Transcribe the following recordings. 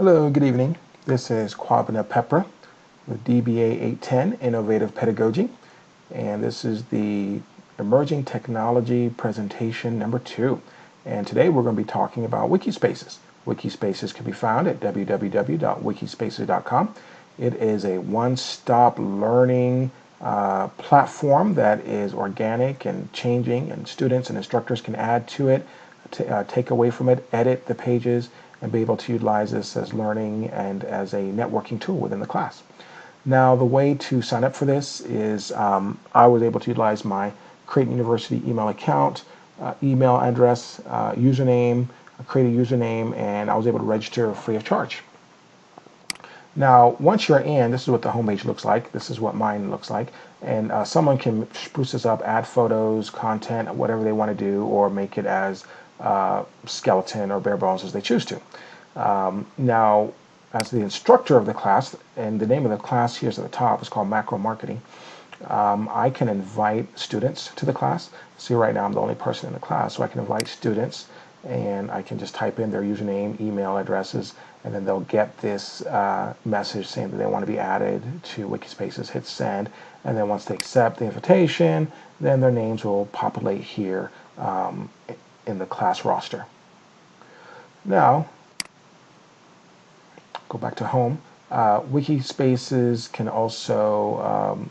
Hello, good evening. This is Kwabena Pepper with DBA 810 Innovative Pedagogy, and this is the Emerging Technology presentation number 2. And today we're going to be talking about Wikispaces. Wikispaces can be found at www.wikispaces.com. It is a one-stop learning platform that is organic and changing, and students and instructors can add to it, take away from it, edit the pages, and be able to utilize this as learning and as a networking tool within the class. Now, the way to sign up for this is I was able to utilize my Creighton University email account, email address, username, create a username, and I was able to register free of charge. Now, once you're in, this is what the homepage looks like. This is what mine looks like. And someone can spruce this up, add photos, content, whatever they want to do, or make it as skeleton or bare bones as they choose to. Now, as the instructor of the class, and the name of the class here is at the top, is called Macro Marketing, I can invite students to the class. See, right now I'm the only person in the class, so I can invite students, and I can just type in their username, email addresses, and then they'll get this message saying that they want to be added to Wikispaces. Hit send, and then once they accept the invitation, then their names will populate here in the class roster. Now, go back to home. Wikispaces can also,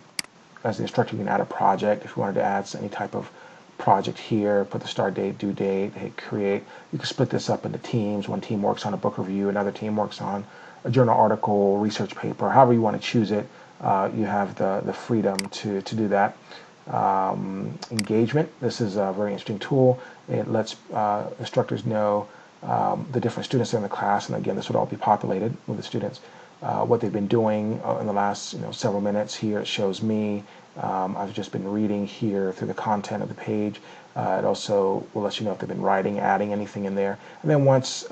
as the instructor, you can add a project. If you wanted to add any type of project here, put the start date, due date, hit create. You can split this up into teams. One team works on a book review, another team works on a journal article, research paper, however you want to choose it. You have the freedom to do that. Engagement, this is a very interesting tool. It lets instructors know the different students in the class, and again, this would all be populated with the students, what they've been doing in the last several minutes. Here it shows me. I've just been reading here through the content of the page. It also will let you know if they've been writing, adding anything in there. And then once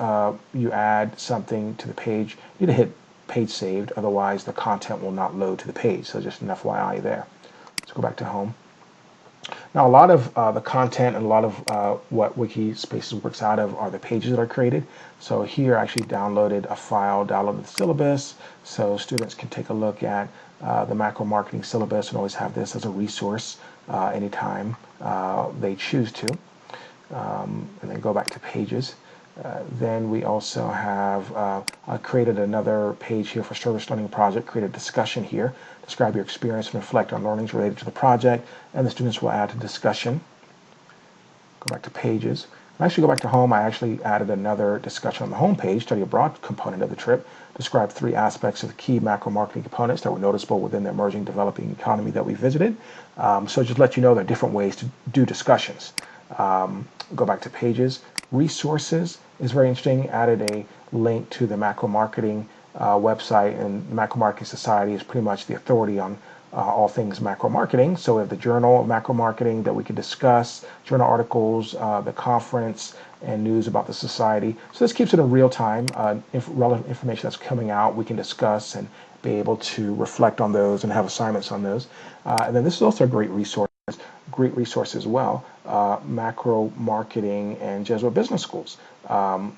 you add something to the page, you need to hit page saved, otherwise the content will not load to the page. So just an FYI there. Let's go back to home. Now, a lot of the content and a lot of what Wikispaces works out of are the pages that are created. So here I actually downloaded a file, downloaded the syllabus, so students can take a look at the macro marketing syllabus and always have this as a resource anytime they choose to. And then go back to pages. Then we also have created another page here for service learning project, create a discussion here, describe your experience and reflect on learnings related to the project, and the students will add to discussion. Go back to pages. When I actually go back to home, I actually added another discussion on the home page, study abroad component of the trip, describe 3 aspects of the key macro marketing components that were noticeable within the emerging developing economy that we visited. So just let you know there are different ways to do discussions. Go back to pages. Resources is very interesting. Added a link to the macro marketing website, and Macro Marketing Society is pretty much the authority on all things macro marketing. So we have the Journal of Macro Marketing that we can discuss, journal articles, the conference, and news about the society. So this keeps it in real time. Relevant information that's coming out, we can discuss and be able to reflect on those and have assignments on those. And then this is also a great resource as well, macro marketing and Jesuit business schools. Yeah,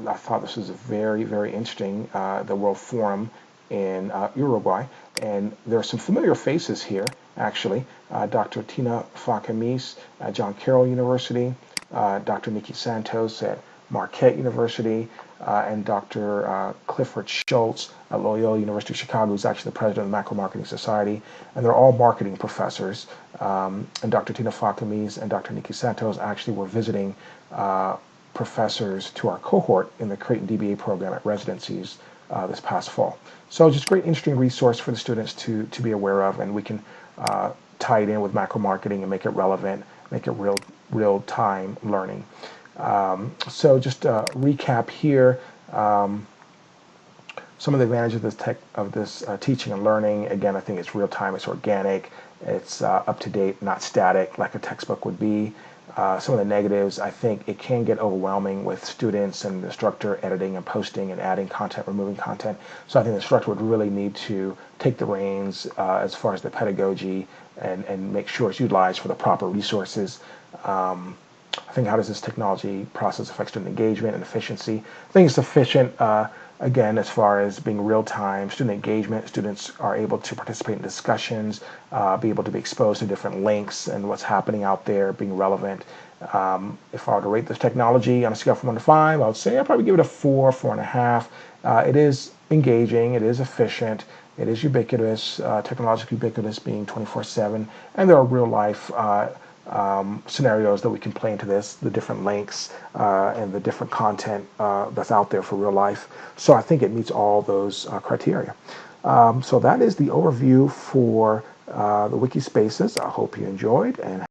I thought this was very, very interesting, the World Forum in Uruguay. And there are some familiar faces here, actually. Dr. Tina Fakamis at John Carroll University, Dr. Nikki Santos at Marquette University, and Dr. Clifford Schultz at Loyola University of Chicago, who's actually the president of the Macro Marketing Society. And they're all marketing professors. And Dr. Tina Fakamis and Dr. Nikki Santos actually were visiting professors to our cohort in the Creighton DBA program at residencies this past fall. So just a great, interesting resource for the students to be aware of, and we can tie it in with macro marketing and make it relevant, make it real-time learning. So just a recap here. Some of the advantages of this teaching and learning. Again, I think it's real-time, it's organic, it's up-to-date, not static like a textbook would be. Some of the negatives, I think it can get overwhelming with students and the instructor editing and posting and adding content, removing content. So I think the instructor would really need to take the reins as far as the pedagogy and make sure it's utilized for the proper resources. I think, how does this technology process affect student engagement and efficiency? I think it's efficient, again, as far as being real-time student engagement. Students are able to participate in discussions, be able to be exposed to different links and what's happening out there, being relevant. If I were to rate this technology on a scale from 1 to 5, I would say I'd probably give it a 4, 4.5. It is engaging, it is efficient, it is ubiquitous, technologically ubiquitous, being 24/7, and there are real-life scenarios that we can play into this, the different links and the different content that's out there for real life. So I think it meets all those criteria. So that is the overview for the Wikispaces. I hope you enjoyed and